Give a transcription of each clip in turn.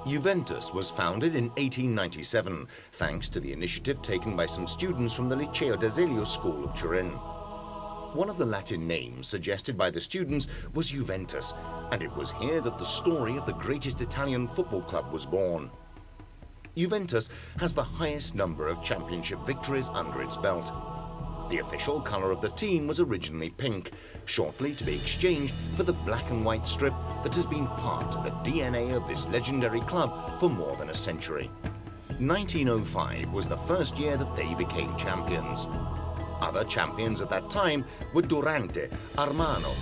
Juventus was founded in 1897, thanks to the initiative taken by some students from the Liceo d'Azeglio school of Turin. One of the Latin names suggested by the students was Juventus, and it was here that the story of the greatest Italian football club was born. Juventus has the highest number of championship victories under its belt. The official colour of the team was originally pink, shortly to be exchanged for the black and white strip that has been part of the DNA of this legendary club for more than a century. 1905 was the first year that they became champions. Other champions at that time were Durante, Armano,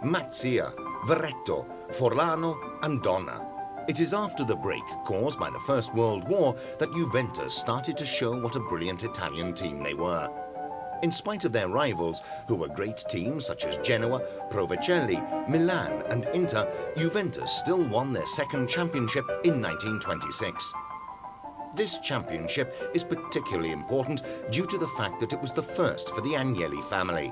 Mazzia, Verretto, Forlano and Donna. It is after the break caused by the First World War that Juventus started to show what a brilliant Italian team they were. In spite of their rivals, who were great teams such as Genoa, Provercelli, Milan and Inter, Juventus still won their second championship in 1926. This championship is particularly important due to the fact that it was the first for the Agnelli family.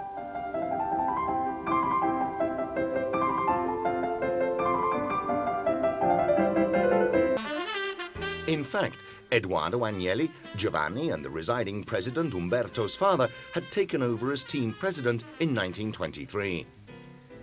In fact, Edoardo Agnelli, Giovanni and the residing president Umberto's father had taken over as team president in 1923.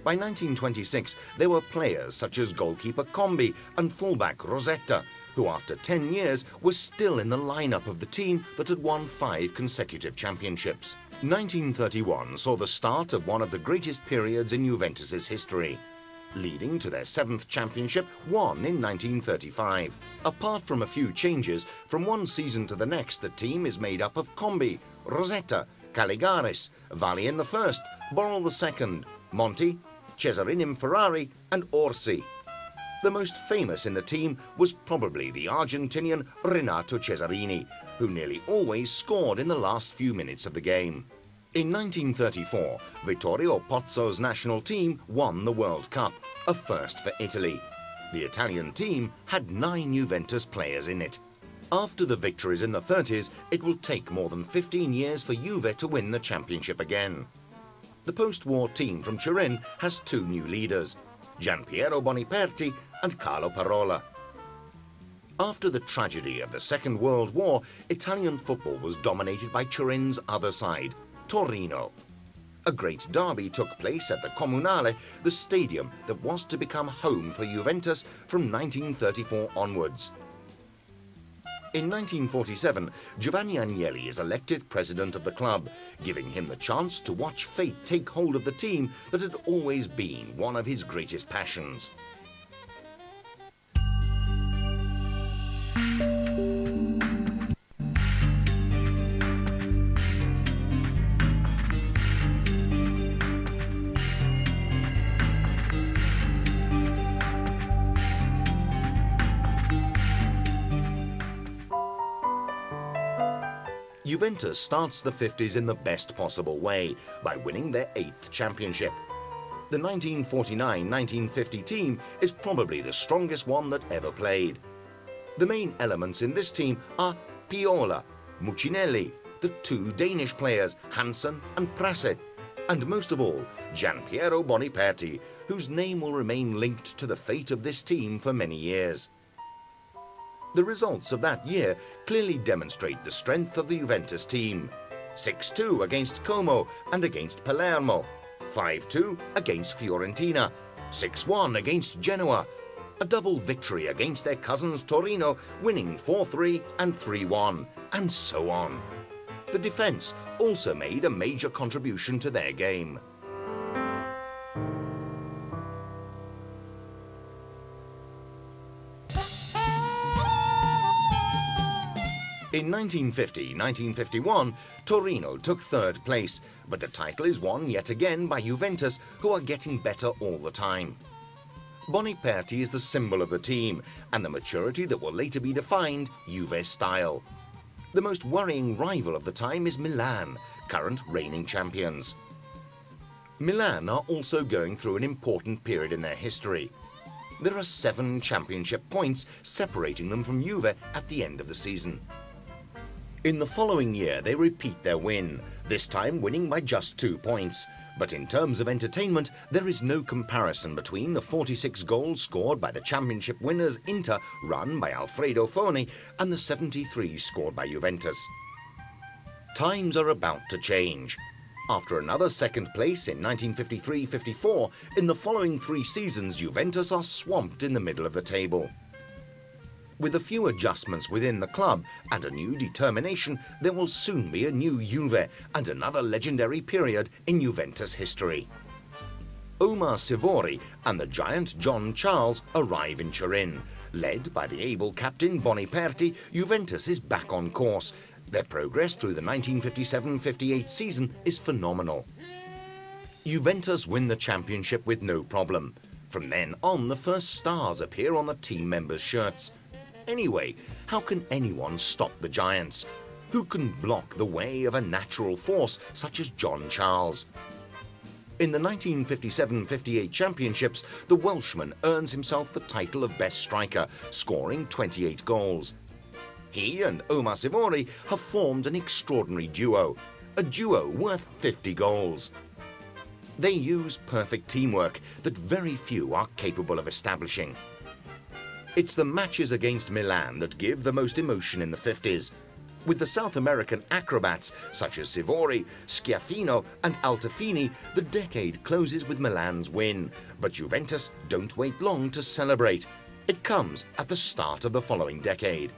By 1926, there were players such as goalkeeper Combi and fullback Rosetta, who after 10 years was still in the lineup of the team that had won 5 consecutive championships. 1931 saw the start of one of the greatest periods in Juventus's history, leading to their 7th championship won in 1935. Apart from a few changes, from one season to the next the team is made up of Combi, Rosetta, Caligaris, Valli in the first, Borrell the second, Monti, Cesarini Ferrari and Orsi. The most famous in the team was probably the Argentinian Renato Cesarini, who nearly always scored in the last few minutes of the game. In 1934, Vittorio Pozzo's national team won the World Cup, a first for Italy. The Italian team had 9 Juventus players in it. After the victories in the 30s, it will take more than 15 years for Juve to win the championship again. The post-war team from Turin has 2 new leaders, Gianpiero Boniperti and Carlo Parola. After the tragedy of the Second World War, Italian football was dominated by Turin's other side, Torino. A great derby took place at the Comunale, the stadium that was to become home for Juventus from 1934 onwards. In 1947, Giovanni Agnelli is elected president of the club, giving him the chance to watch fate take hold of the team that had always been one of his greatest passions. Juventus starts the 50s in the best possible way, by winning their 8th championship. The 1949-1950 team is probably the strongest one that ever played. The main elements in this team are Piola, Muccinelli, the 2 Danish players, Hansen and Prasset, and most of all, Gianpiero Boniperti, whose name will remain linked to the fate of this team for many years. The results of that year clearly demonstrate the strength of the Juventus team. 6-2 against Como and against Palermo, 5-2 against Fiorentina, 6-1 against Genoa, a double victory against their cousins Torino, winning 4-3 and 3-1, and so on. The defence also made a major contribution to their game. In 1950-1951, Torino took 3rd place, but the title is won yet again by Juventus, who are getting better all the time. Boniperti is the symbol of the team, and the maturity that will later be defined Juve style. The most worrying rival of the time is Milan, current reigning champions. Milan are also going through an important period in their history. There are 7 championship points separating them from Juve at the end of the season. In the following year, they repeat their win, this time winning by just 2 points, But in terms of entertainment, there is no comparison between the 46 goals scored by the championship winners Inter, run by Alfredo Foni, and the 73 scored by Juventus. Times are about to change. After another second place in 1953-54, in the following 3 seasons Juventus are swamped in the middle of the table. With a few adjustments within the club and a new determination, there will soon be a new Juve and another legendary period in Juventus history. Omar Sivori and the giant John Charles arrive in Turin. Led by the able captain Boniperti, Juventus is back on course. Their progress through the 1957-58 season is phenomenal. Juventus win the championship with no problem. From then on, the first stars appear on the team members' shirts. Anyway, how can anyone stop the Giants? Who can block the way of a natural force such as John Charles? In the 1957-58 championships, the Welshman earns himself the title of best striker, scoring 28 goals. He and Omar Sivori have formed an extraordinary duo, a duo worth 50 goals. They use perfect teamwork that very few are capable of establishing. It's the matches against Milan that give the most emotion in the 50s. With the South American acrobats such as Sivori, Schiaffino and Altafini, the decade closes with Milan's win. But Juventus don't wait long to celebrate. It comes at the start of the following decade.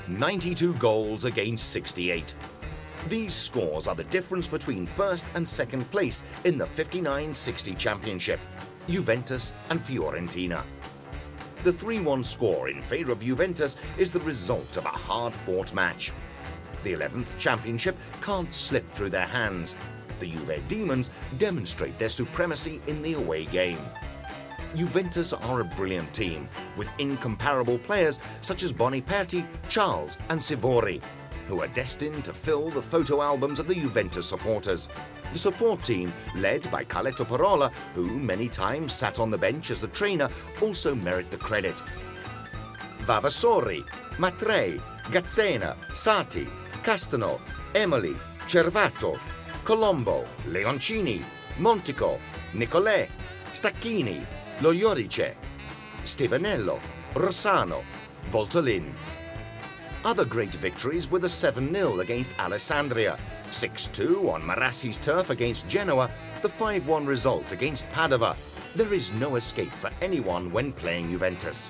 "92 goals against 68. These scores are the difference between first and second place in the 59-60 championship, Juventus and Fiorentina. The 3-1 score in favour of Juventus is the result of a hard-fought match. The 11th championship can't slip through their hands. The Juve Demons demonstrate their supremacy in the away game. Juventus are a brilliant team, with incomparable players such as Boniperti, Charles and Sivori, who are destined to fill the photo albums of the Juventus supporters. The support team, led by Carletto Parola, who many times sat on the bench as the trainer, also merit the credit. Vavassori, Matrei, Gazzena, Sati, Castano, Emoli, Cervato, Colombo, Leoncini, Montico, Nicolè, Stacchini, Lo Iorice, Stefanello, Rossano, Voltolin. Other great victories were the 7-0 against Alessandria, 6-2 on Marassi's turf against Genoa, the 5-1 result against Padova. There is no escape for anyone when playing Juventus.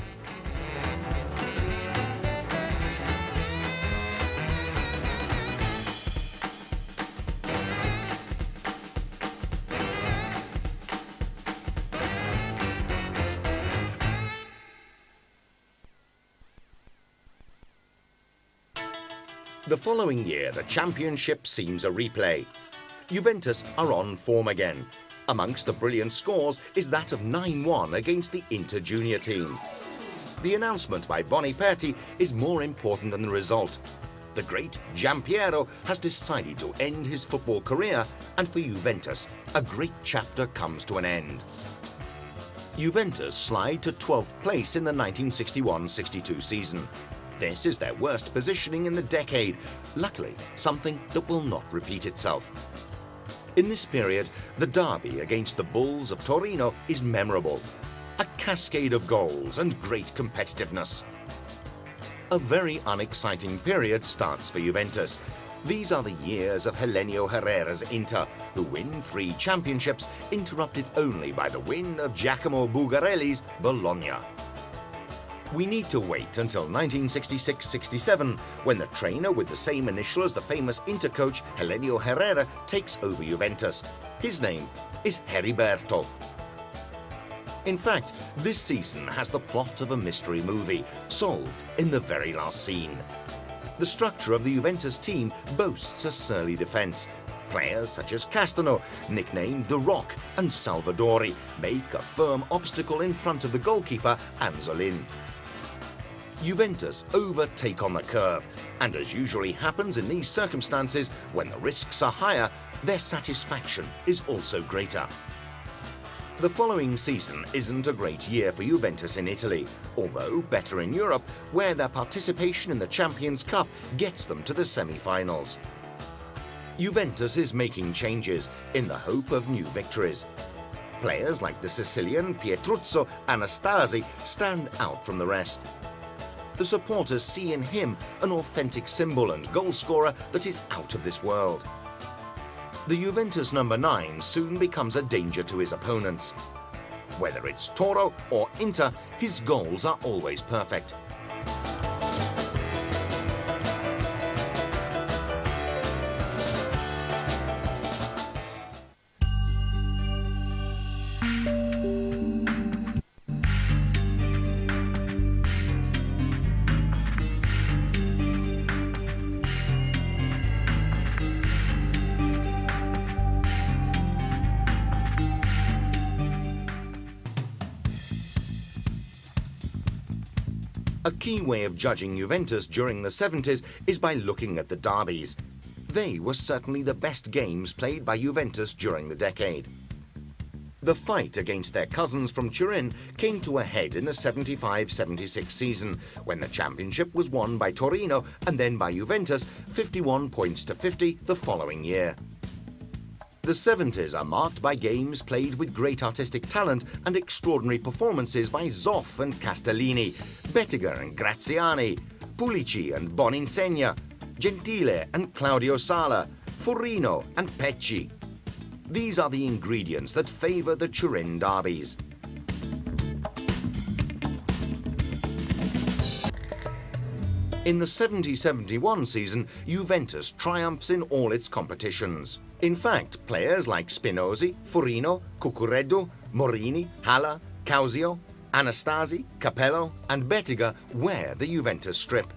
The following year, the championship seems a replay. Juventus are on form again. Amongst the brilliant scores is that of 9-1 against the Inter Junior team. The announcement by Boniperti is more important than the result. The great Giampiero has decided to end his football career, and for Juventus, a great chapter comes to an end. Juventus slide to 12th place in the 1961-62 season. This is their worst positioning in the decade. Luckily, something that will not repeat itself. In this period, the derby against the Bulls of Torino is memorable. A cascade of goals and great competitiveness. A very unexciting period starts for Juventus. These are the years of Helenio Herrera's Inter, who win 3 championships, interrupted only by the win of Giacomo Bugarelli's Bologna. We need to wait until 1966-67, when the trainer with the same initial as the famous Inter coach Helenio Herrera takes over Juventus. His name is Heriberto. In fact, this season has the plot of a mystery movie, solved in the very last scene. The structure of the Juventus team boasts a surly defence. Players such as Castano, nicknamed The Rock, and Salvadori make a firm obstacle in front of the goalkeeper, Anzolin. Juventus overtake on the curve, and as usually happens in these circumstances, when the risks are higher, their satisfaction is also greater. The following season isn't a great year for Juventus in Italy, although better in Europe, where their participation in the Champions Cup gets them to the semi-finals. Juventus is making changes in the hope of new victories. Players like the Sicilian Pietruzzo Anastasi stand out from the rest. The supporters see in him an authentic symbol and goalscorer that is out of this world. The Juventus number 9 soon becomes a danger to his opponents. Whether it's Toro or Inter, his goals are always perfect. A key way of judging Juventus during the 70s is by looking at the derbies. They were certainly the best games played by Juventus during the decade. The fight against their cousins from Turin came to a head in the 75-76 season, when the championship was won by Torino and then by Juventus 51 points to 50 the following year. The 70s are marked by games played with great artistic talent and extraordinary performances by Zoff and Castellini, Bettiger and Graziani, Pulici and Boninsegna, Gentile and Claudio Sala, Furrino and Pecci. These are the ingredients that favour the Turin derbies. In the 70-71 season, Juventus triumphs in all its competitions. In fact, players like Spinozzi, Furrino, Cucureddu, Morini, Haller, Causio, Anastasi, Capello and Bettiger wear the Juventus strip.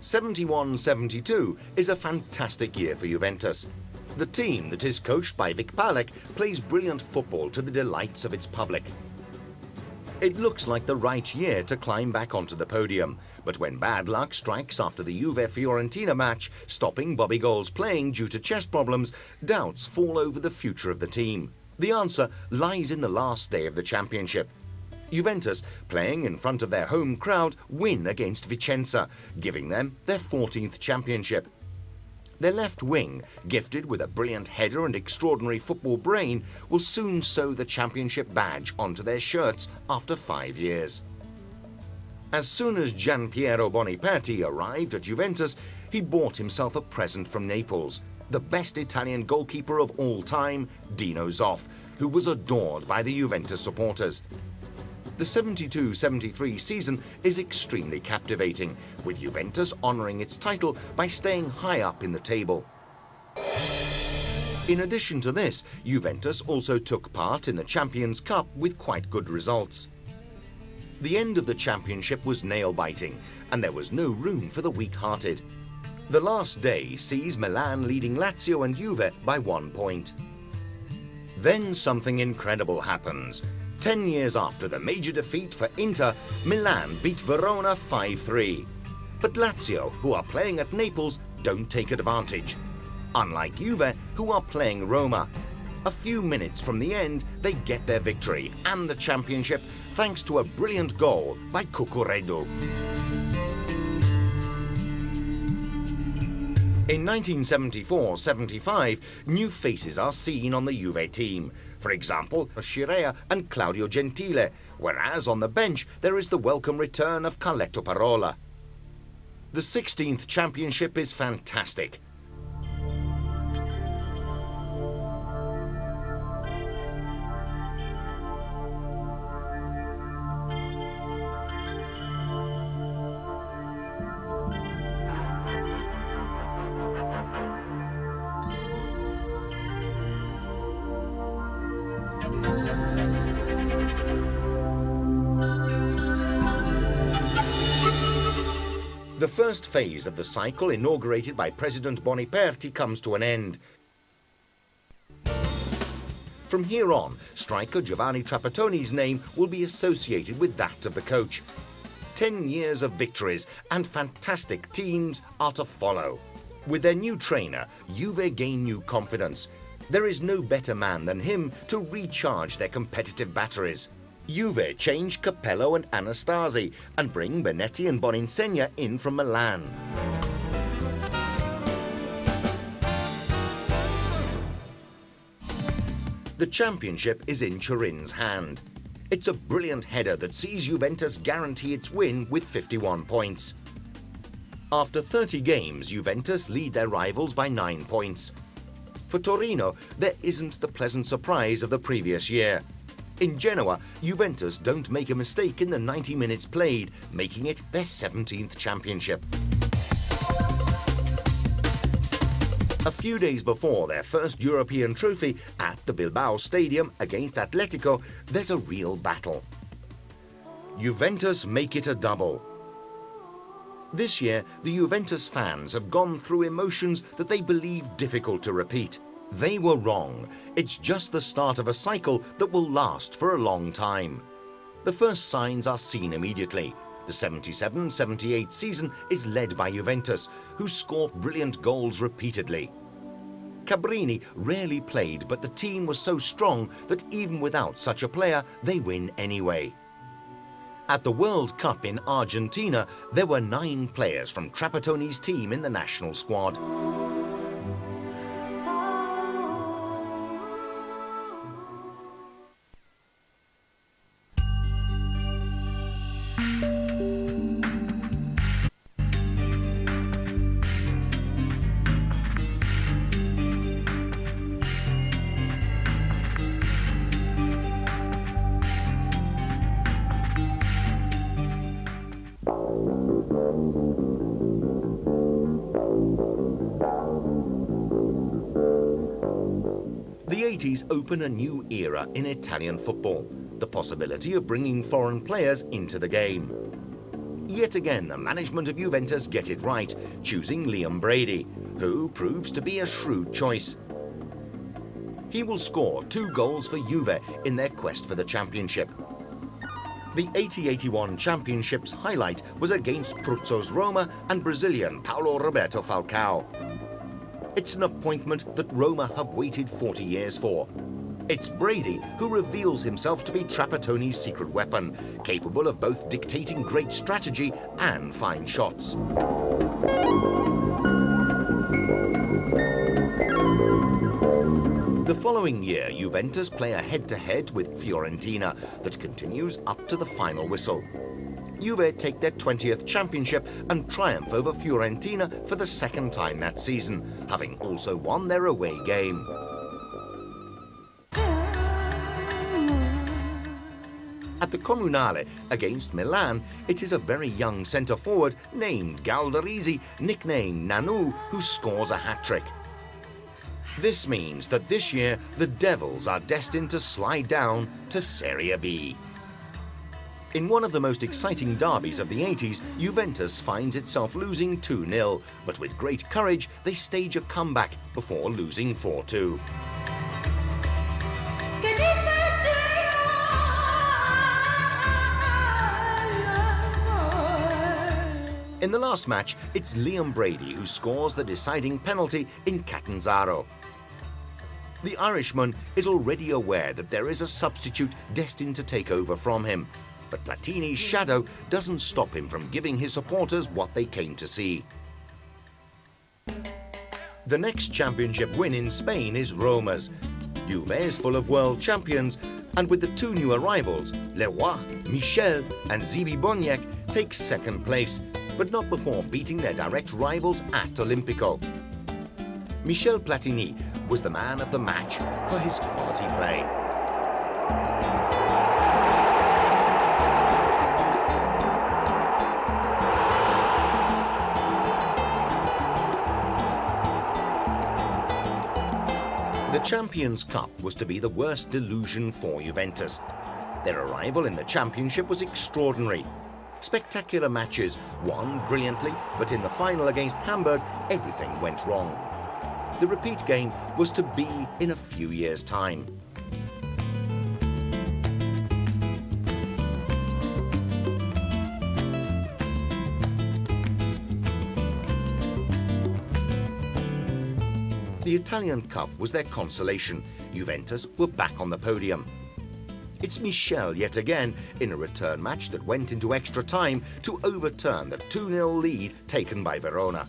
71-72 is a fantastic year for Juventus. The team that is coached by Vic Palek plays brilliant football to the delights of its public. It looks like the right year to climb back onto the podium, but when bad luck strikes after the Juve-Fiorentina match, stopping Bobby Goal's playing due to chest problems, doubts fall over the future of the team. The answer lies in the last day of the championship. Juventus, playing in front of their home crowd, win against Vicenza, giving them their 14th championship. Their left wing, gifted with a brilliant header and extraordinary football brain, will soon sew the championship badge onto their shirts after 5 years. As soon as Gianpiero Boniperti arrived at Juventus, he bought himself a present from Naples, the best Italian goalkeeper of all time, Dino Zoff, who was adored by the Juventus supporters. The 72-73 season is extremely captivating, with Juventus honouring its title by staying high up in the table. In addition to this, Juventus also took part in the Champions Cup with quite good results. The end of the championship was nail-biting, and there was no room for the weak-hearted. The last day sees Milan leading Lazio and Juve by 1 point. Then something incredible happens. 10 years after the major defeat for Inter, Milan beat Verona 5-3. But Lazio, who are playing at Naples, don't take advantage. Unlike Juve, who are playing Roma. A few minutes from the end, they get their victory and the championship thanks to a brilliant goal by Cucureddu. In 1974-75, new faces are seen on the Juve team. For example, Scirea and Claudio Gentile, whereas on the bench there is the welcome return of Carletto Parola. The 16th championship is fantastic. The first phase of the cycle, inaugurated by President Boniperti, comes to an end. From here on, striker Giovanni Trapattoni's name will be associated with that of the coach. 10 years of victories and fantastic teams are to follow. With their new trainer, Juve gain new confidence. There is no better man than him to recharge their competitive batteries. Juve change Capello and Anastasi and bring Benetti and Boninsegna in from Milan. The championship is in Turin's hand. It's a brilliant header that sees Juventus guarantee its win with 51 points. After 30 games, Juventus lead their rivals by 9 points. For Torino, there isn't the pleasant surprise of the previous year. In Genoa, Juventus don't make a mistake in the 90 minutes played, making it their 17th championship. A few days before their first European trophy at the Bilbao Stadium against Atletico, there's a real battle. Juventus make it a double. This year, the Juventus fans have gone through emotions that they believe difficult to repeat. They were wrong. It's just the start of a cycle that will last for a long time. The first signs are seen immediately. The 77-78 season is led by Juventus, who score brilliant goals repeatedly. Cabrini rarely played, but the team was so strong that even without such a player, they win anyway. At the World Cup in Argentina, there were 9 players from Trapattoni's team in the national squad. The 80s open a new era in Italian football, the possibility of bringing foreign players into the game. Yet again, the management of Juventus get it right, choosing Liam Brady, who proves to be a shrewd choice. He will score 2 goals for Juve in their quest for the championship. The 80-81 championship's highlight was against Pruzzo's Roma and Brazilian Paulo Roberto Falcao. It's an appointment that Roma have waited 40 years for. It's Brady who reveals himself to be Trapattoni's secret weapon, capable of both dictating great strategy and fine shots. The following year, Juventus play a head-to-head with Fiorentina that continues up to the final whistle. Juve take their 20th championship and triumph over Fiorentina for the second time that season, having also won their away game. At the Comunale against Milan, it is a very young centre-forward named Galdarisi, nicknamed Nanu, who scores a hat-trick. This means that this year the Devils are destined to slide down to Serie B. In one of the most exciting derbies of the 80s, Juventus finds itself losing 2-0, but with great courage they stage a comeback before losing 4-2. In the last match, it's Liam Brady who scores the deciding penalty in Catanzaro. The Irishman is already aware that there is a substitute destined to take over from him, but Platini's shadow doesn't stop him from giving his supporters what they came to see. The next championship win in Spain is Roma's. Juve is full of world champions, and with the two new arrivals, Leroy, Michel and Zibi Boniek take second place, but not before beating their direct rivals at Olimpico. Michel Platini was the man of the match for his quality play. The Champions' Cup was to be the worst delusion for Juventus. Their arrival in the championship was extraordinary. Spectacular matches, won brilliantly, but in the final against Hamburg, everything went wrong. The repeat game was to be in a few years' time. The Italian Cup was their consolation. Juventus were back on the podium. It's Michel yet again in a return match that went into extra time to overturn the 2-0 lead taken by Verona.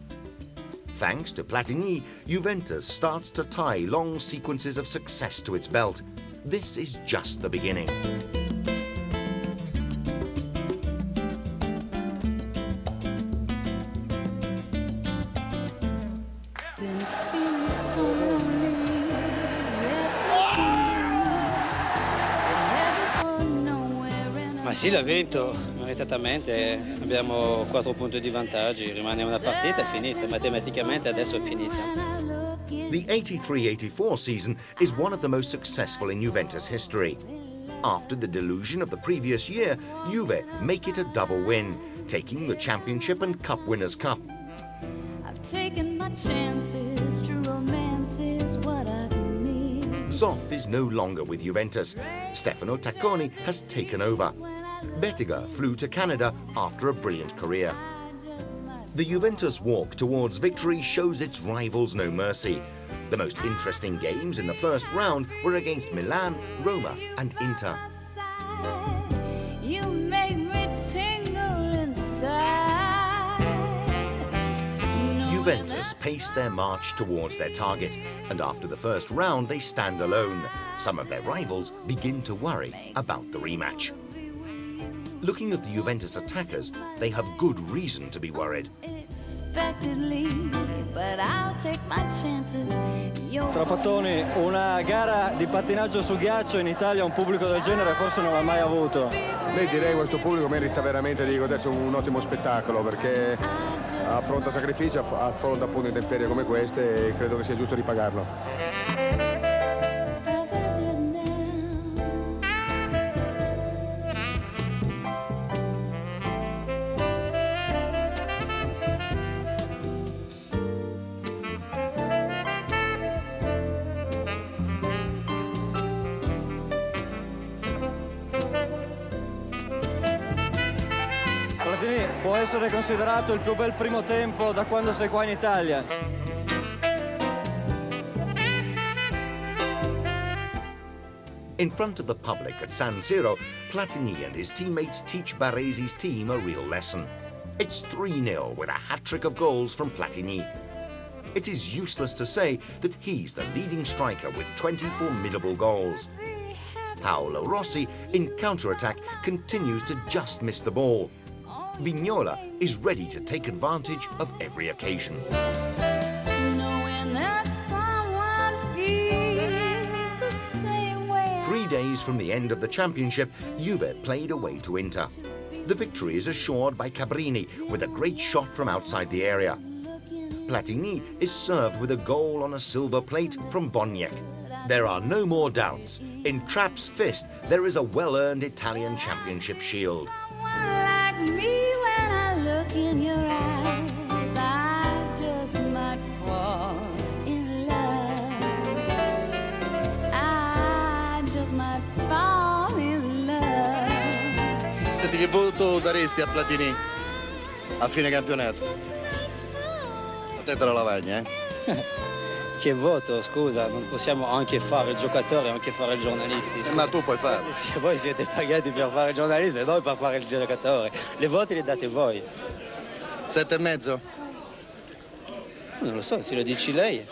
Thanks to Platini, Juventus starts to tie long sequences of success to its belt. This is just the beginning. Ma sì, l'ha vinto meritatamente, abbiamo 4 punti di vantaggi, rimane una partita, è finita, matematicamente adesso è finita. The 83-84 season is one of the most successful in Juventus history. After the delusion of the previous year, Juve make it a double win, taking the Championship and Cup Winners' Cup. I've taken my chances, true romance is what I've made. Zoff is no longer with Juventus. Stefano Tacconi has taken over. Bettiger flew to Canada after a brilliant career. The Juventus walk towards victory shows its rivals no mercy. The most interesting games in the first round were against Milan, Roma and Inter. You make me tingle inside. Juventus pace their march towards their target, and after the first round they stand alone. Some of their rivals begin to worry about the rematch. Looking at the Juventus attackers, they have good reason to be worried. Trapattoni, una gara di pattinaggio su ghiaccio in Italia un pubblico del genere forse non l'ha mai avuto. Beh, direi che questo pubblico merita veramente di godersi un ottimo spettacolo, perché affronta sacrifici, affronta appunto intemperie come queste e credo che sia giusto ripagarlo. Può essere considerato il più bel primo tempo da quando sei qua in Italia. In front of the public at San Siro, Platini and his teammates teach Baresi's team a real lesson. It's 3-0 with a hat-trick of goals from Platini. It is useless to say that he's the leading striker with 20 formidable goals. Paolo Rossi, in counter-attack, continues to just miss the ball. Vignola is ready to take advantage of every occasion. 3 days from the end of the championship, Juve played away to Inter. The victory is assured by Cabrini with a great shot from outside the area. Platini is served with a goal on a silver plate from Boniek. There are no more doubts. In Trapp's fist, there is a well-earned Italian championship shield. In your eyes, I just might fall in love. I just might fall in love. Senti, che voto daresti a Platini a fine campionato? A te la lavagna, eh? Che voto, scusa, non possiamo anche fare il giocatore, anche fare il giornalista. Ma tu puoi farlo. Voi siete pagati per fare il giornalista e noi per fare il giocatore. Le voti le date voi. 7,5? Non lo so, se lo dici lei.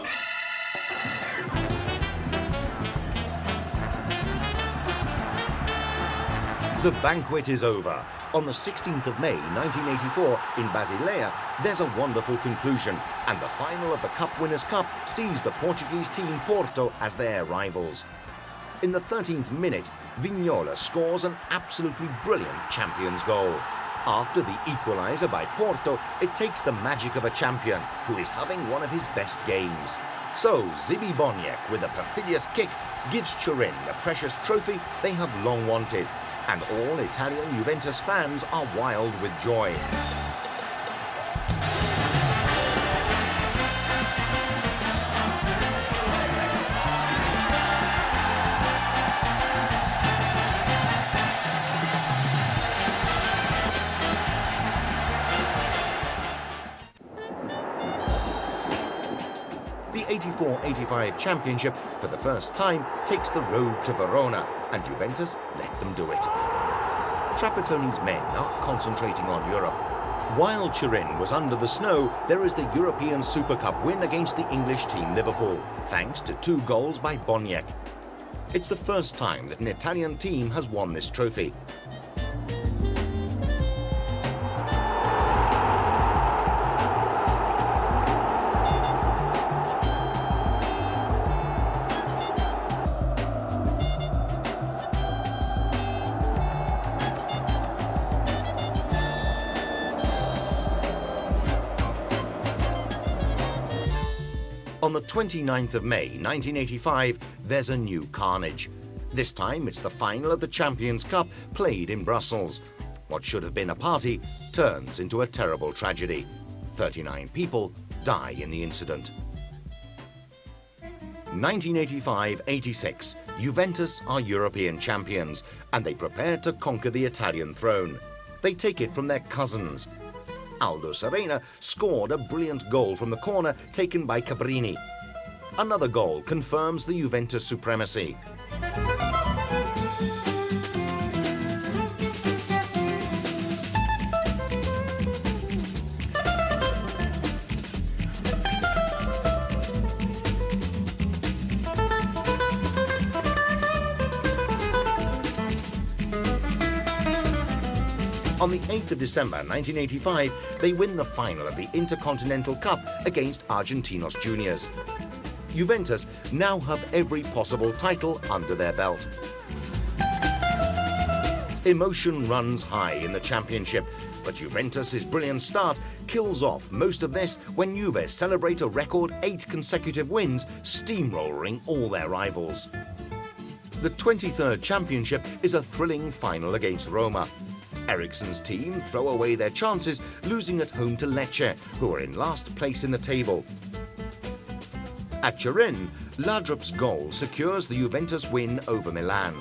The banquet is over. On the 16th of May 1984 in Basilea, there's a wonderful conclusion, and the final of the Cup Winners' Cup sees the Portuguese team Porto as their rivals. In the 13th minute, Vignola scores an absolutely brilliant champion's goal. After the equaliser by Porto, it takes the magic of a champion who is having one of his best games. So Zibi Boniek, with a perfidious kick, gives Turin the precious trophy they have long wanted. And all Italian Juventus fans are wild with joy. The 84-85 championship, for the first time, takes the road to Verona, and Juventus let them do it. Trapattoni's men are concentrating on Europe. While Turin was under the snow, there is the European Super Cup win against the English team Liverpool, thanks to 2 goals by Boniek. It's the first time that an Italian team has won this trophy. On the 29th of May 1985, there's a new carnage. This time it's the final of the Champions Cup played in Brussels. What should have been a party turns into a terrible tragedy. 39 people die in the incident. 1985-86, Juventus are European champions, and they prepare to conquer the Italian throne. They take it from their cousins. Aldo Serena scored a brilliant goal from the corner taken by Cabrini. Another goal confirms the Juventus supremacy. On the 8th of December 1985, they win the final of the Intercontinental Cup against Argentinos Juniors. Juventus now have every possible title under their belt. Emotion runs high in the championship, but Juventus' brilliant start kills off most of this when Juve celebrate a record 8 consecutive wins, steamrolling all their rivals. The 23rd championship is a thrilling final against Roma. Eriksson's team throw away their chances, losing at home to Lecce, who are in last place in the table. At Turin, Laudrup's goal secures the Juventus win over Milan.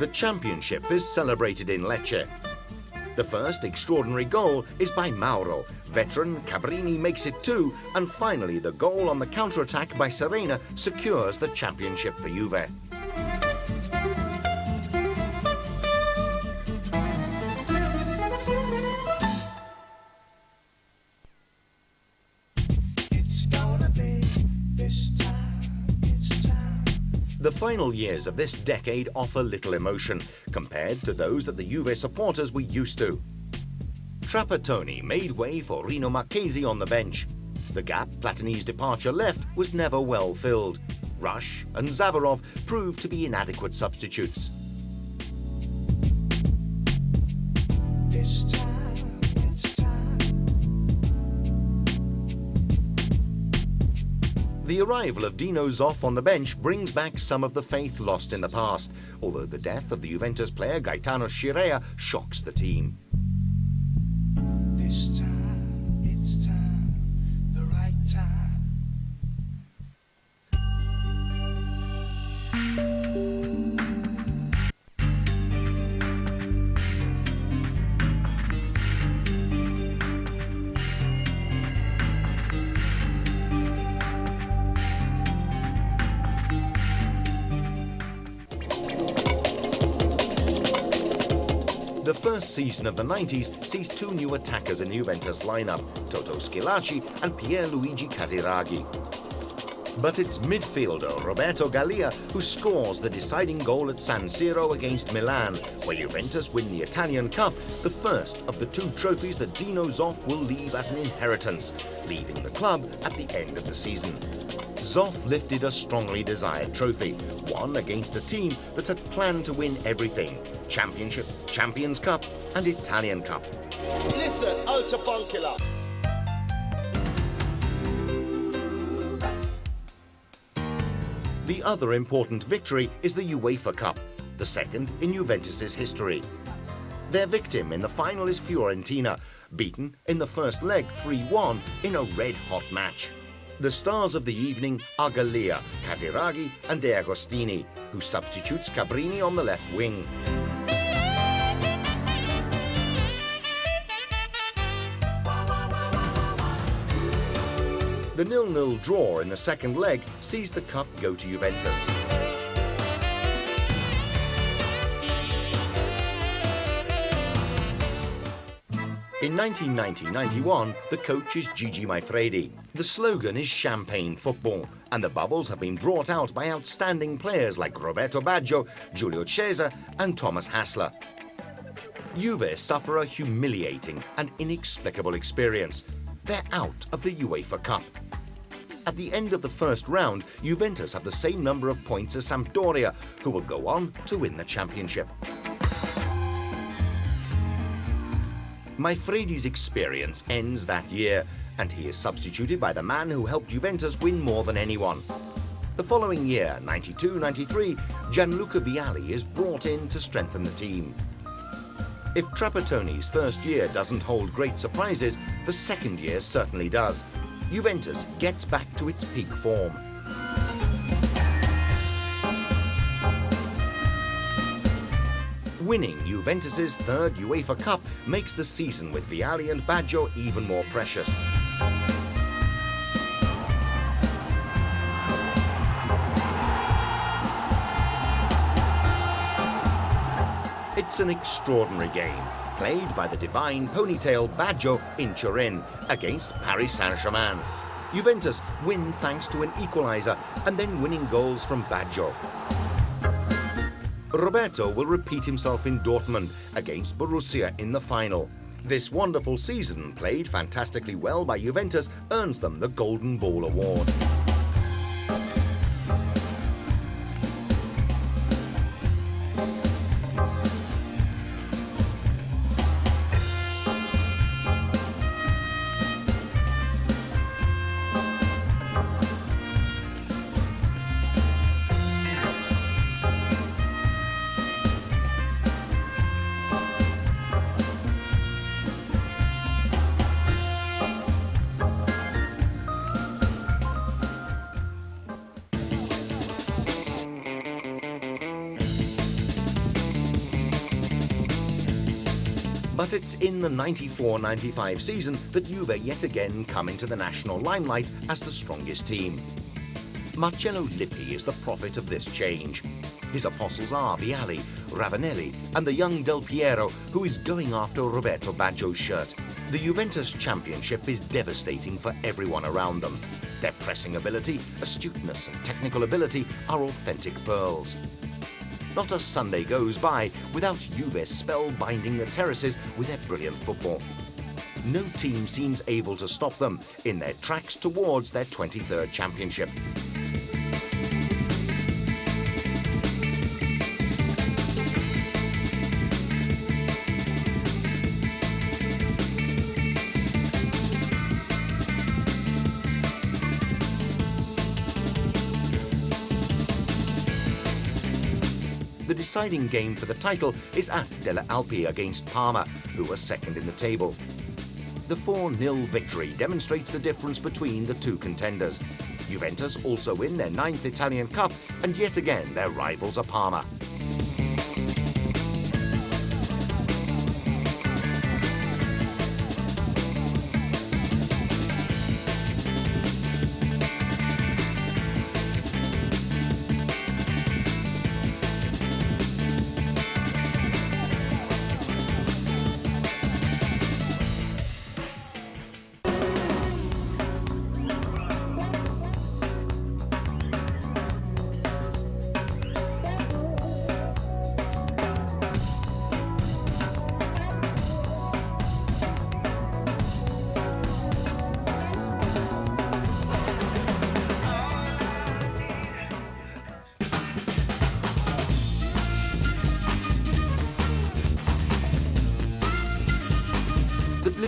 The championship is celebrated in Lecce. The first extraordinary goal is by Mauro. Veteran Cabrini makes it 2, and finally the goal on the counter-attack by Serena secures the championship for Juve. The final years of this decade offer little emotion compared to those that the Juve supporters were used to. Trapattoni made way for Rino Marchesi on the bench. The gap Platini's departure left was never well filled. Rush and Zavarov proved to be inadequate substitutes. The arrival of Dino Zoff on the bench brings back some of the faith lost in the past, although the death of the Juventus player Gaetano Scirea shocks the team. This time, it's time, the right time. The first season of the 90s sees two new attackers in the Juventus lineup, Toto Schillaci and Pierluigi Casiraghi. But it's midfielder Roberto Gallia who scores the deciding goal at San Siro against Milan, where Juventus win the Italian Cup, the first of the two trophies that Dino Zoff will leave as an inheritance, leaving the club at the end of the season. Zoff lifted a strongly desired trophy, one against a team that had planned to win everything: Championship, Champions Cup and Italian Cup. Listen, Ultra Punkilla. The other important victory is the UEFA Cup, the second in Juventus' history. Their victim in the final is Fiorentina, beaten in the first leg 3-1 in a red-hot match. The stars of the evening are Gallia, Casiraghi and De Agostini, who substitutes Cabrini on the left wing. The 0-0 draw in the second leg sees the cup go to Juventus. In 1990-91, the coach is Gigi Maifredi. The slogan is Champagne Football, and the bubbles have been brought out by outstanding players like Roberto Baggio, Giulio Cesar and Thomas Hassler. Juve suffer a humiliating and inexplicable experience. They're out of the UEFA Cup. At the end of the first round, Juventus have the same number of points as Sampdoria, who will go on to win the championship. Maifredi's experience ends that year, and he is substituted by the man who helped Juventus win more than anyone. The following year, 92-93, Gianluca Vialli is brought in to strengthen the team. If Trapattoni's first year doesn't hold great surprises, the second year certainly does. Juventus gets back to its peak form. Winning Juventus' third UEFA Cup makes the season with Vialli and Baggio even more precious. It's an extraordinary game, played by the divine ponytail Baggio in Turin against Paris Saint-Germain. Juventus win thanks to an equaliser and then winning goals from Baggio. Roberto will repeat himself in Dortmund against Borussia in the final. This wonderful season, played fantastically well by Juventus, earns them the Golden Ball Award. But it's in the 94-95 season that Juve yet again come into the national limelight as the strongest team. Marcello Lippi is the prophet of this change. His apostles are Vialli, Ravanelli and the young Del Piero, who is going after Roberto Baggio's shirt. The Juventus championship is devastating for everyone around them. Their pressing ability, astuteness and technical ability are authentic pearls. Not a Sunday goes by without Juve spellbinding the terraces with their brilliant football. No team seems able to stop them in their tracks towards their 23rd championship. The deciding game for the title is at Delle Alpi against Parma, who are second in the table. The 4-0 victory demonstrates the difference between the two contenders. Juventus also win their 9th Italian Cup, and yet again their rivals are Parma.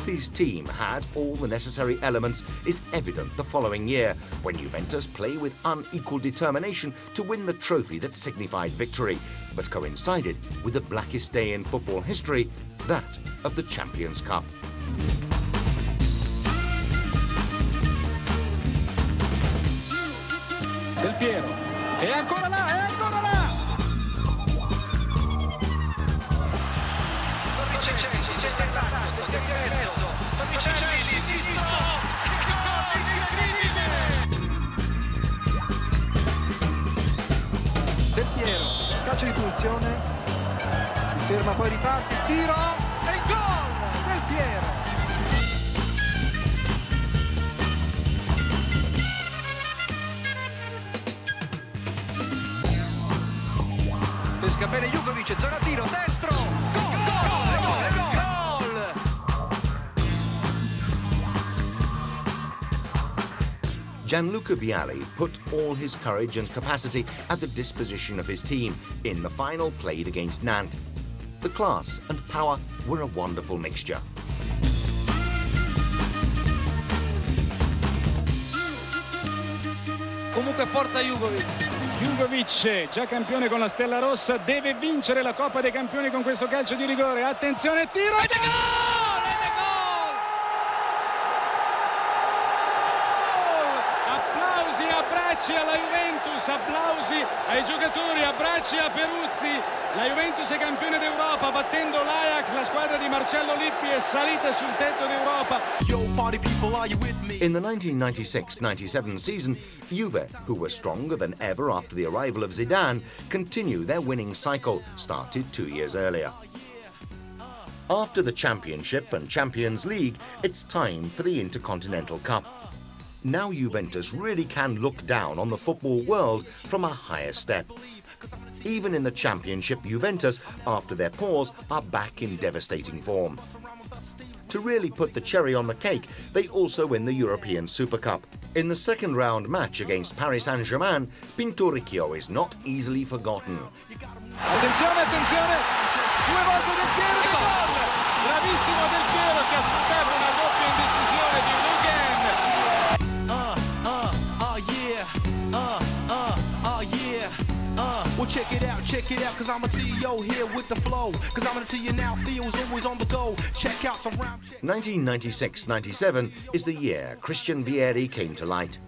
Lippi's team had all the necessary elements is evident the following year, when Juventus play with unequal determination to win the trophy that signified victory, but coincided with the blackest day in football history, that of the Champions Cup. Del Piero, è ancora là, è ancora là! Torricelli, c'è Stellano, Del Piero, Torricelli, sinistro, che gol incredibile! Del Piero, calcio di punizione, si ferma, poi riparte, tiro, e il gol del Piero! Pesca bene Jugovic, zona tiro, destro, gol, gol! Gianluca Vialli put all his courage and capacity at the disposition of his team in the final played against Nantes. The class and power were a wonderful mixture. Comunque forza Jugovic. Jugovic, già campione con la Stella Rossa, deve vincere la Coppa dei Campioni con questo calcio di rigore. Attenzione, tiro! Ed è gol! Ed è gol! Applausi, abbracci alla Juventus, applausi ai giocatori, abbracci a Peruzzi. La Juventus è campione d'Europa, battendo l'Ajax, la squadra di Marcello Lippi è salita sul tetto d'Europa. In the 1996-97 season, Juve, who were stronger than ever after the arrival of Zidane, continue their winning cycle, started 2 years earlier. After the Championship and Champions League, it's time for the Intercontinental Cup. Now Juventus really can look down on the football world from a higher step. Even in the Championship, Juventus, after their pause, are back in devastating form. To really put the cherry on the cake, they also win the European Super Cup. In the second round match against Paris Saint-Germain, Pinturicchio is not easily forgotten. Attenzione, attenzione! 2 volte Del Piero e gol! Bravissimo Del Piero che ha sfruttato una doppia indecisione di Lugan. Well, check it out, cause I'm a CEO here with the flow. Cause I'm gonna tell you now, Theo's always on the go. Check out the round. 1996-97 is the year Christian Vieri came to light.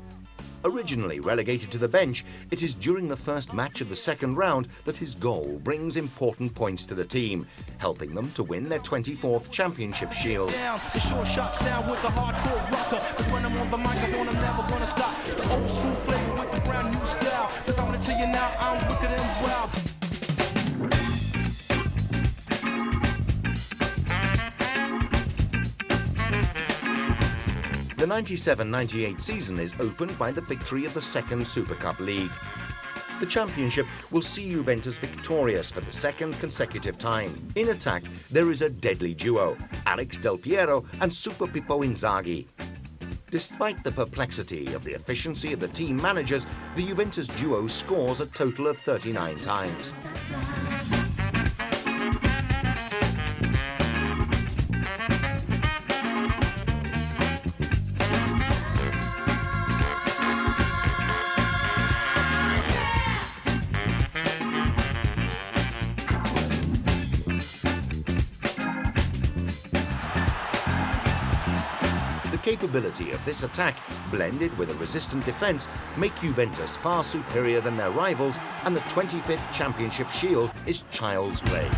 Originally relegated to the bench, it is during the first match of the second round that his goal brings important points to the team, helping them to win their 24th Championship Shield. The short shot sound with the hardcore rocker. Cause when I'm on the microphone, I'm never gonna stop. The old school flavor with the brand new style. Cause I'm gonna tell you now, I'm wicked and wild. The 97-98 season is opened by the victory of the second Super Cup League. The championship will see Juventus victorious for the second consecutive time. In attack, there is a deadly duo, Alex Del Piero and Super Pippo Inzaghi. Despite the perplexity of the efficiency of the team managers, the Juventus duo scores a total of 39 times. The capability of this attack, blended with a resistant defence, make Juventus far superior than their rivals, and the 25th Championship Shield is child's play.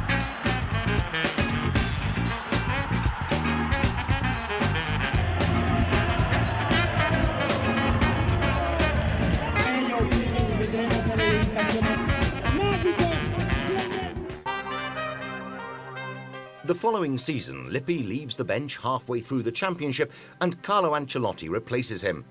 The following season, Lippi leaves the bench halfway through the championship and Carlo Ancelotti replaces him.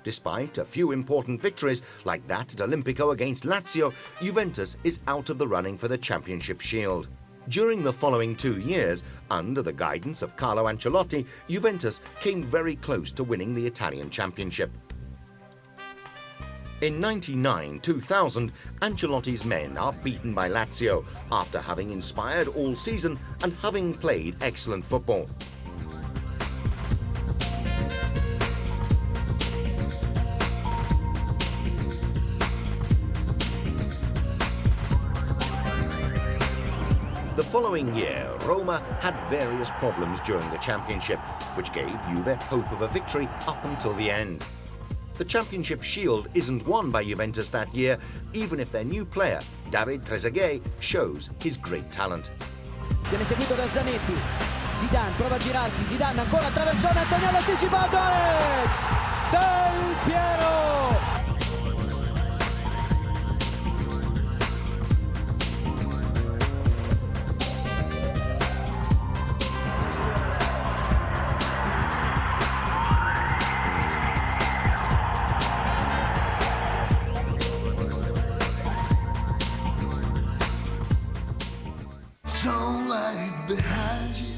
Despite a few important victories, like that at Olimpico against Lazio, Juventus is out of the running for the Championship Shield. During the following 2 years, under the guidance of Carlo Ancelotti, Juventus came very close to winning the Italian Championship. In 99-2000, Ancelotti's men are beaten by Lazio after having inspired all season and having played excellent football. The following year, Roma had various problems during the championship, which gave Juve hope of a victory up until the end. The championship shield isn't won by Juventus that year, even if their new player, David Trezeguet, shows his great talent. Viene seguito da Zanetti. Zidane prova a girarsi, Zidane ancora attraversone, Antonello anticipato, Alex Del Piero!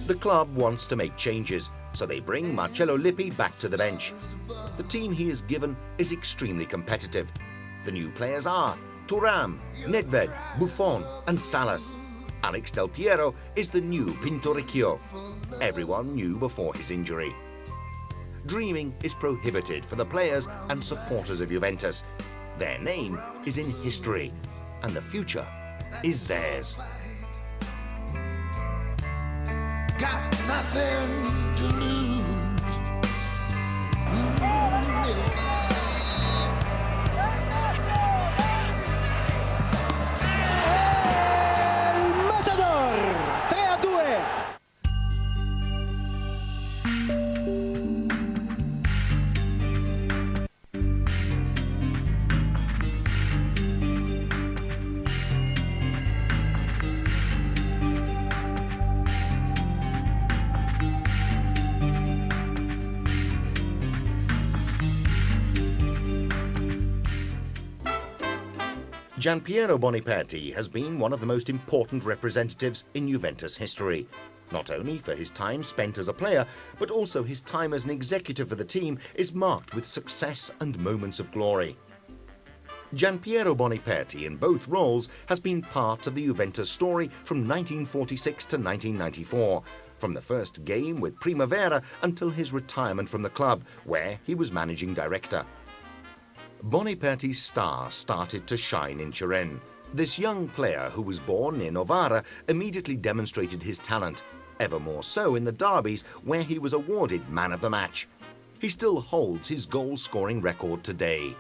The club wants to make changes, so they bring Marcello Lippi back to the bench. The team he is given is extremely competitive. The new players are Thuram, Nedved, Buffon and Salas. Alex Del Piero is the new Pinturicchio. Everyone knew before his injury. Dreaming is prohibited for the players and supporters of Juventus. Their name is in history, and the future is theirs. Got nothing to lose. El Matador 3-2. Gianpiero Boniperti has been one of the most important representatives in Juventus history, not only for his time spent as a player, but also his time as an executive for the team is marked with success and moments of glory. Gianpiero Boniperti in both roles has been part of the Juventus story from 1946 to 1994, from the first game with Primavera until his retirement from the club, where he was managing director. Boniperti's star started to shine in Turin. This young player, who was born near Novara, immediately demonstrated his talent, ever more so in the derbies where he was awarded man of the match. He still holds his goal-scoring record today.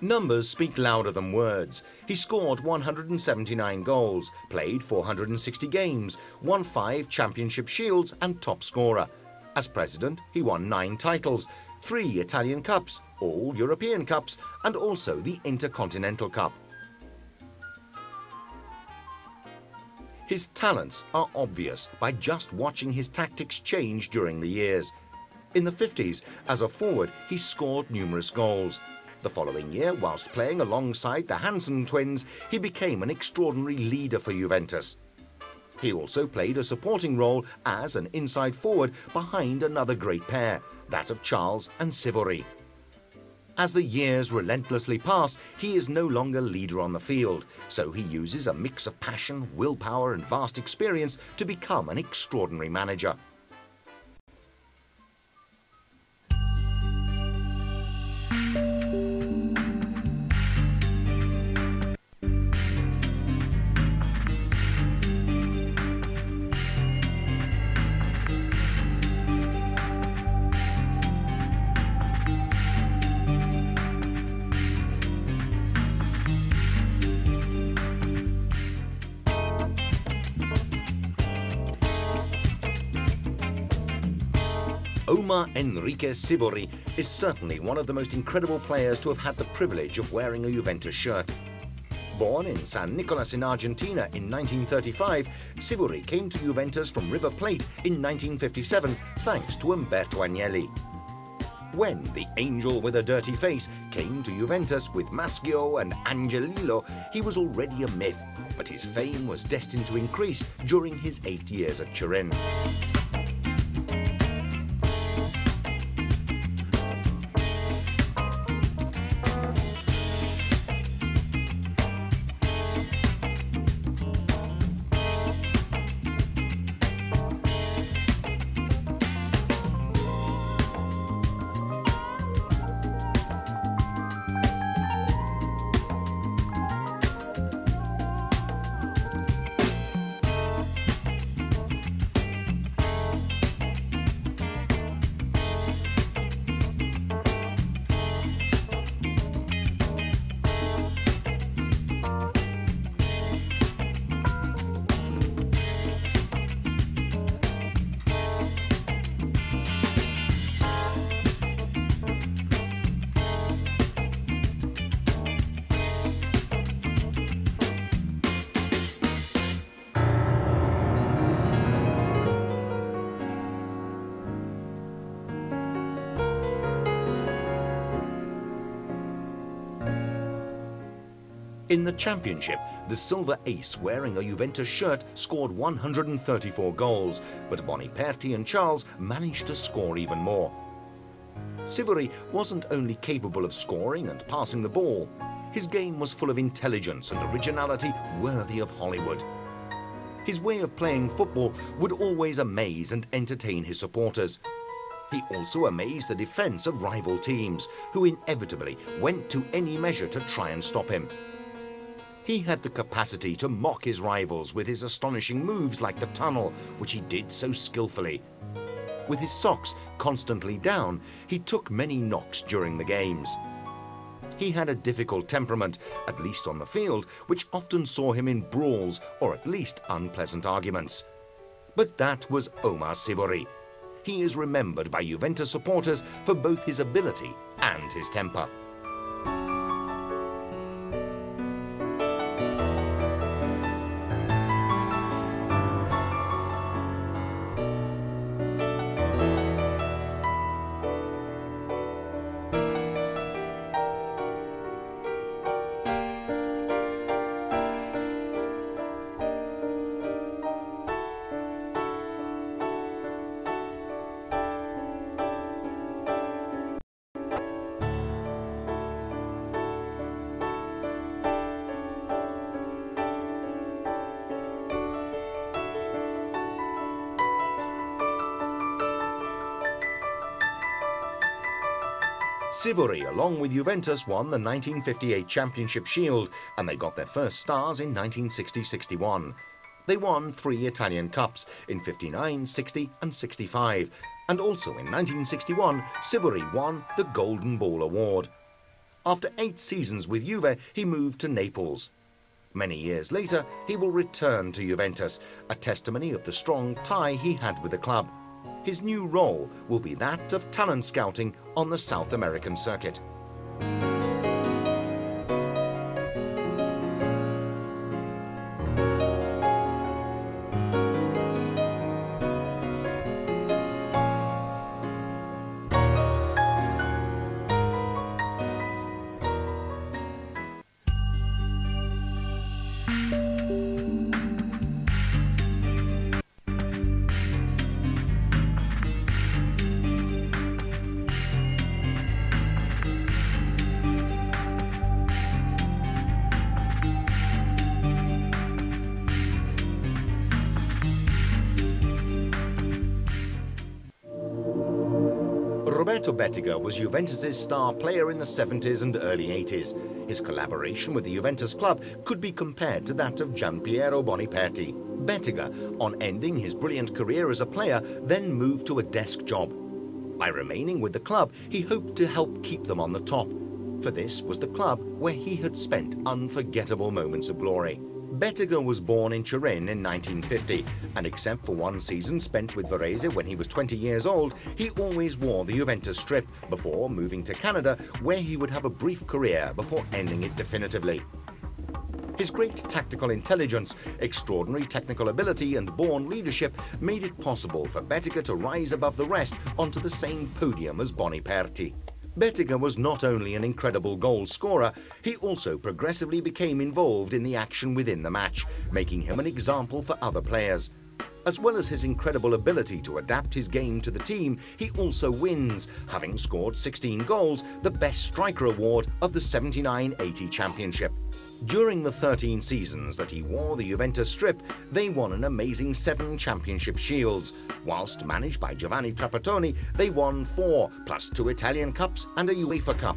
Numbers speak louder than words. He scored 179 goals, played 460 games, won 5 championship shields and top scorer. As president, he won 9 titles, 3 Italian Cups, all European Cups, and also the Intercontinental Cup. His talents are obvious by just watching his tactics change during the years. In the 50s, as a forward, he scored numerous goals. The following year, whilst playing alongside the Hansen twins, he became an extraordinary leader for Juventus. He also played a supporting role as an inside forward behind another great pair, that of Charles and Sivori. As the years relentlessly pass, he is no longer leader on the field, so he uses a mix of passion, willpower and vast experience to become an extraordinary manager. Omar Enrique Sivori is certainly one of the most incredible players to have had the privilege of wearing a Juventus shirt. Born in San Nicolas in Argentina in 1935, Sivori came to Juventus from River Plate in 1957 thanks to Umberto Agnelli. When the angel with a dirty face came to Juventus with Maschio and Angelillo, he was already a myth, but his fame was destined to increase during his 8 years at Turin. In the championship, the silver ace wearing a Juventus shirt scored 134 goals, but Boniperti and Charles managed to score even more. Sivori wasn't only capable of scoring and passing the ball, his game was full of intelligence and originality worthy of Hollywood. His way of playing football would always amaze and entertain his supporters. He also amazed the defence of rival teams, who inevitably went to any measure to try and stop him. He had the capacity to mock his rivals with his astonishing moves like the tunnel, which he did so skillfully. With his socks constantly down, he took many knocks during the games. He had a difficult temperament, at least on the field, which often saw him in brawls or at least unpleasant arguments. But that was Omar Sivori. He is remembered by Juventus supporters for both his ability and his temper. Sivori, along with Juventus, won the 1958 Championship Shield, and they got their first stars in 1960-61. They won 3 Italian Cups in 59, 60 and 65, and also in 1961, Sivori won the Golden Ball Award. After 8 seasons with Juve, he moved to Naples. Many years later, he will return to Juventus, a testimony of the strong tie he had with the club. His new role will be that of talent scouting on the South American circuit. Roberto Bettiga was Juventus' star player in the 70s and early 80s. His collaboration with the Juventus club could be compared to that of Gianpiero Boniperti. Bettiga, on ending his brilliant career as a player, then moved to a desk job. By remaining with the club, he hoped to help keep them on the top. For this was the club where he had spent unforgettable moments of glory. Bettiga was born in Turin in 1950, and except for one season spent with Varese when he was 20 years old, he always wore the Juventus strip before moving to Canada, where he would have a brief career before ending it definitively. His great tactical intelligence, extraordinary technical ability and born leadership made it possible for Bettiga to rise above the rest onto the same podium as Boniperti. Bettiga was not only an incredible goal scorer, he also progressively became involved in the action within the match, making him an example for other players. As well as his incredible ability to adapt his game to the team, he also wins, having scored 16 goals, the Best Striker Award of the 79-80 Championship. During the 13 seasons that he wore the Juventus strip, they won an amazing 7 championship shields. Whilst managed by Giovanni Trapattoni, they won 4, plus 2 Italian Cups and a UEFA Cup.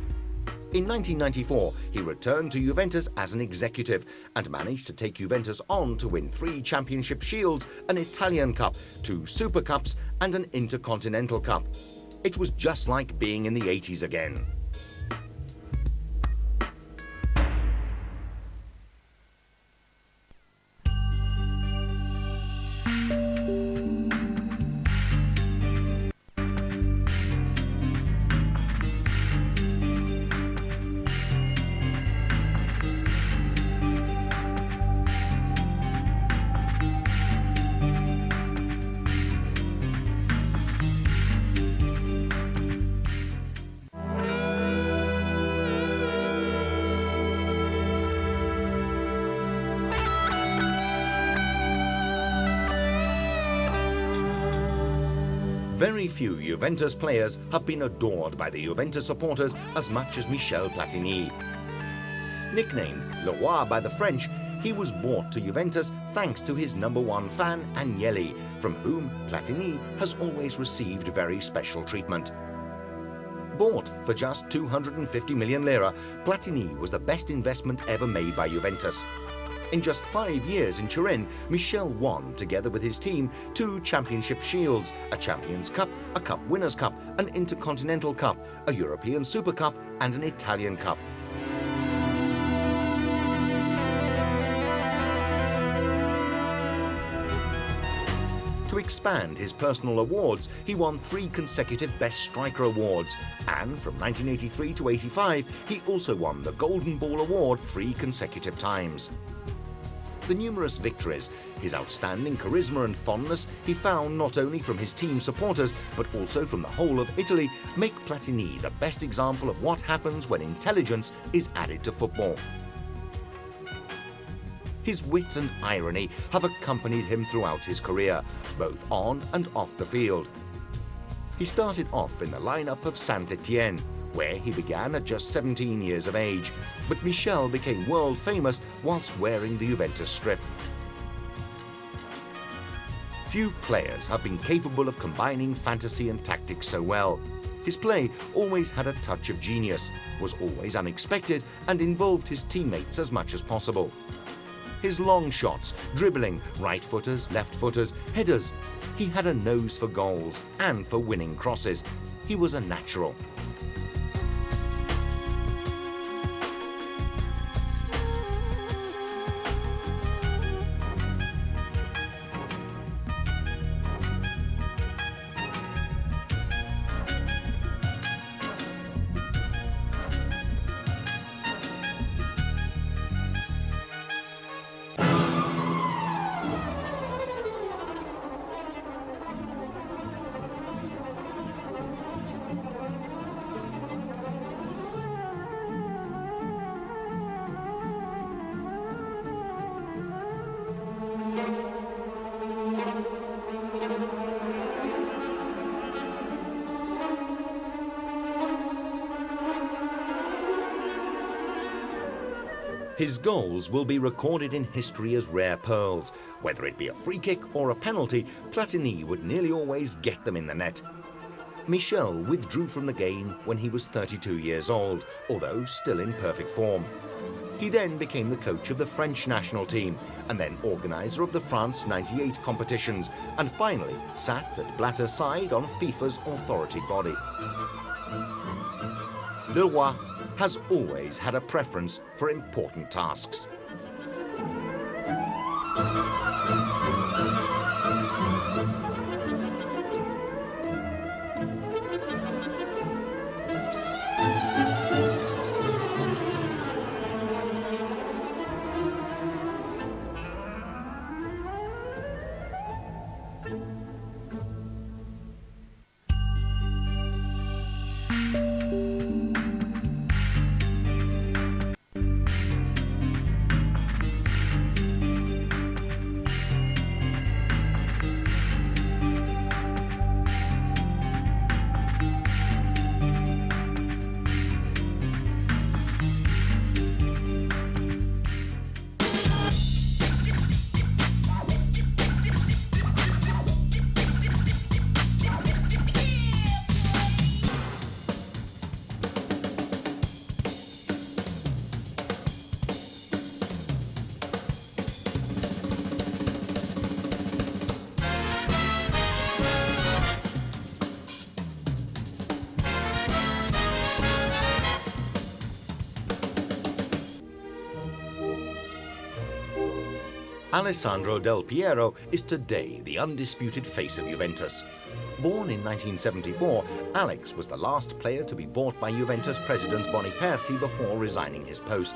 In 1994, he returned to Juventus as an executive and managed to take Juventus on to win 3 championship shields, an Italian Cup, 2 Super Cups and an Intercontinental Cup. It was just like being in the 80s again. Very few Juventus players have been adored by the Juventus supporters as much as Michel Platini. Nicknamed Le Roi by the French, he was brought to Juventus thanks to his #1 fan, Agnelli, from whom Platini has always received very special treatment. Bought for just 250 million lira, Platini was the best investment ever made by Juventus. In just 5 years in Turin, Michel won, together with his team, 2 championship shields, a Champions Cup, a Cup Winners' Cup, an Intercontinental Cup, a European Super Cup, and an Italian Cup. To expand his personal awards, he won 3 consecutive Best Striker awards, and from 1983 to 85, he also won the Golden Ball Award 3 consecutive times. The numerous victories, his outstanding charisma and fondness he found not only from his team supporters, but also from the whole of Italy, make Platini the best example of what happens when intelligence is added to football. His wit and irony have accompanied him throughout his career, both on and off the field. He started off in the lineup of Saint-Étienne, where he began at just 17 years of age, but Michel became world famous whilst wearing the Juventus strip. Few players have been capable of combining fantasy and tactics so well. His play always had a touch of genius, was always unexpected, and involved his teammates as much as possible. His long shots, dribbling, right-footers, left-footers, headers. He had a nose for goals and for winning crosses. He was a natural. His goals will be recorded in history as rare pearls. Whether it be a free kick or a penalty, Platini would nearly always get them in the net. Michel withdrew from the game when he was 32 years old, although still in perfect form. He then became the coach of the French national team, and then organizer of the France '98 competitions, and finally sat at Blatter's side on FIFA's authority body. Le Roi has always had a preference for important tasks. Alessandro Del Piero is today the undisputed face of Juventus. Born in 1974, Alex was the last player to be bought by Juventus president Boniperti before resigning his post.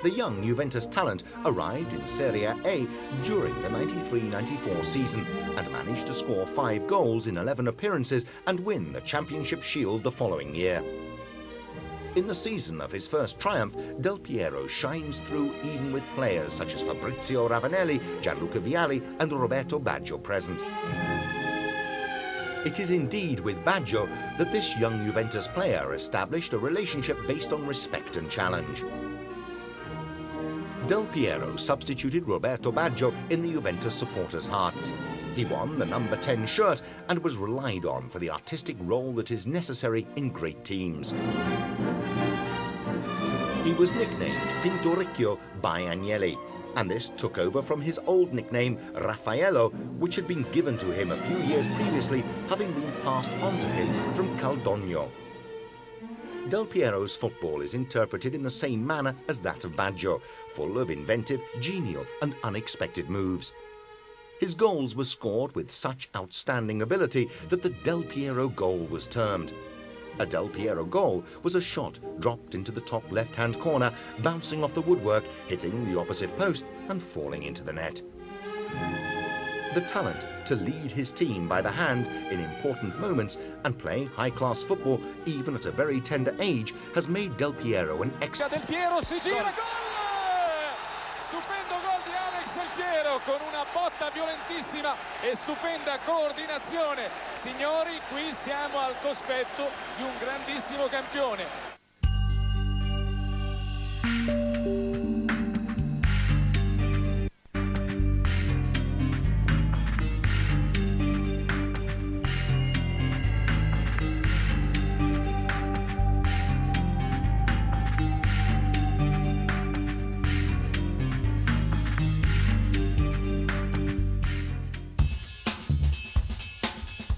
The young Juventus talent arrived in Serie A during the 93-94 season and managed to score 5 goals in 11 appearances and win the Championship Shield the following year. In the season of his first triumph, Del Piero shines through even with players such as Fabrizio Ravanelli, Gianluca Vialli and Roberto Baggio present. It is indeed with Baggio that this young Juventus player established a relationship based on respect and challenge. Del Piero substituted Roberto Baggio in the Juventus supporters' hearts. He won the number 10 shirt and was relied on for the artistic role that is necessary in great teams. He was nicknamed Pinturicchio by Agnelli, and this took over from his old nickname Raffaello, which had been given to him a few years previously, having been passed on to him from Caldogno. Del Piero's football is interpreted in the same manner as that of Baggio, full of inventive, genial and unexpected moves. His goals were scored with such outstanding ability that the Del Piero goal was termed. A Del Piero goal was a shot dropped into the top left-hand corner, bouncing off the woodwork, hitting the opposite post and falling into the net. The talent to lead his team by the hand in important moments and play high-class football even at a very tender age has made Del Piero an excellent... Del Piero si gira, gol! Stupendo gol di Alex Del Piero con una botta violentissima e stupenda coordinazione. Signori, qui siamo al cospetto di un grandissimo campione.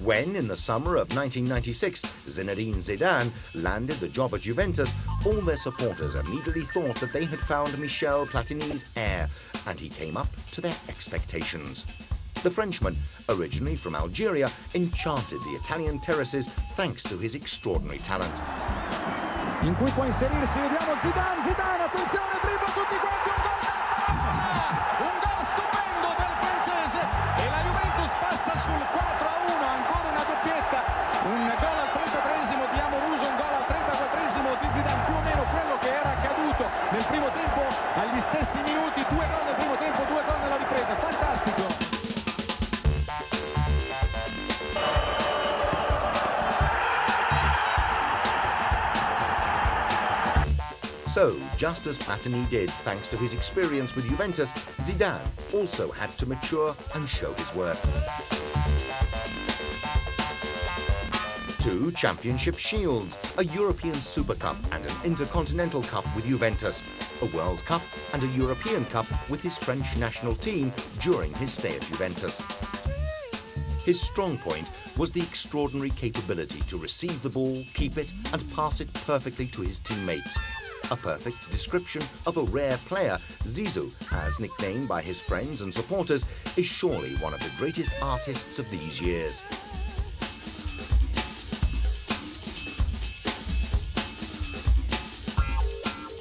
When, in the summer of 1996, Zinedine Zidane landed the job at Juventus, all their supporters immediately thought that they had found Michel Platini's heir, and he came up to their expectations. The Frenchman, originally from Algeria, enchanted the Italian terraces thanks to his extraordinary talent. In cui può inserirsi, vediamo Zidane, attenzione, dribbla tutti quanti, un gol stupendo del francese e la Juventus passa sul 4-1, ancora una doppietta, un gol al 33esimo di Amoruso, un gol al 34esimo di Zidane, più o meno quello che era accaduto nel primo tempo agli stessi minuti, 2 gol nel primo tempo, 2 gol nella ripresa, fantastico. So, just as Platini did thanks to his experience with Juventus, Zidane also had to mature and show his worth. 2 championship shields, a European Super Cup and an Intercontinental Cup with Juventus, a World Cup and a European Cup with his French national team during his stay at Juventus. His strong point was the extraordinary capability to receive the ball, keep it and pass it perfectly to his teammates. A perfect description of a rare player, Zizou, as nicknamed by his friends and supporters, is surely one of the greatest artists of these years.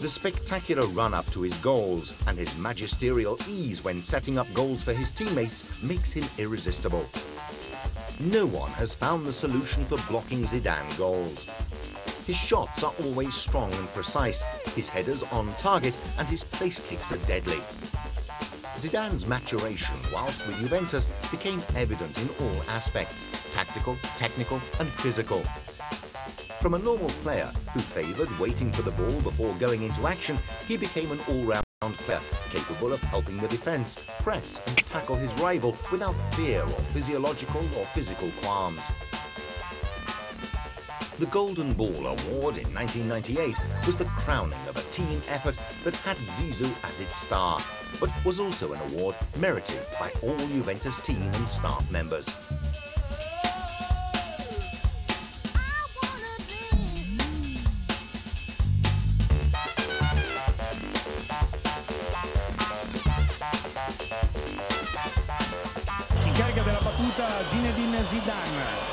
The spectacular run-up to his goals and his magisterial ease when setting up goals for his teammates makes him irresistible. No one has found the solution for blocking Zidane goals. His shots are always strong and precise, his headers on target and his place kicks are deadly. Zidane's maturation whilst with Juventus became evident in all aspects, tactical, technical and physical. From a normal player who favoured waiting for the ball before going into action, he became an all-round player capable of helping the defence, press and tackle his rival without fear or physiological or physical qualms. The Golden Ball Award in 1998 was the crowning of a team effort that had Zizou as its star, but was also an award merited by all Juventus team and staff members. Si incarica della battuta Zinedine Zidane.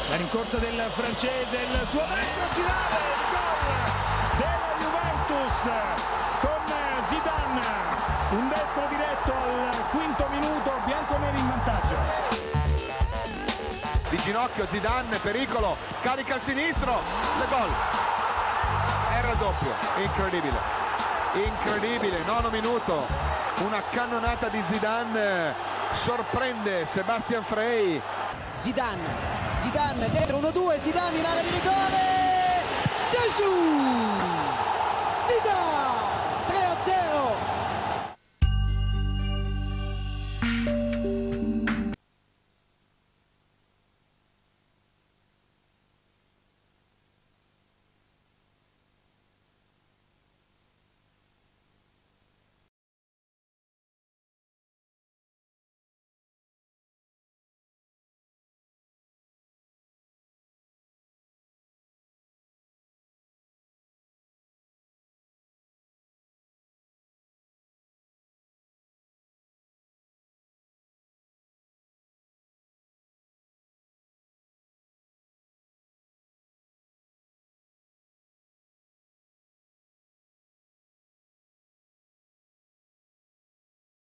La rincorsa del francese, il suo destro girare, il gol della Juventus con Zidane, un destro diretto al quinto minuto, bianconeri in vantaggio. Di ginocchio Zidane, pericolo, carica al sinistro, il gol. Era il doppio, incredibile, incredibile, 9 minuto, una cannonata di Zidane, sorprende Sebastian Frey. Zidane dentro 1-2, Zidane in area di rigore, Satu!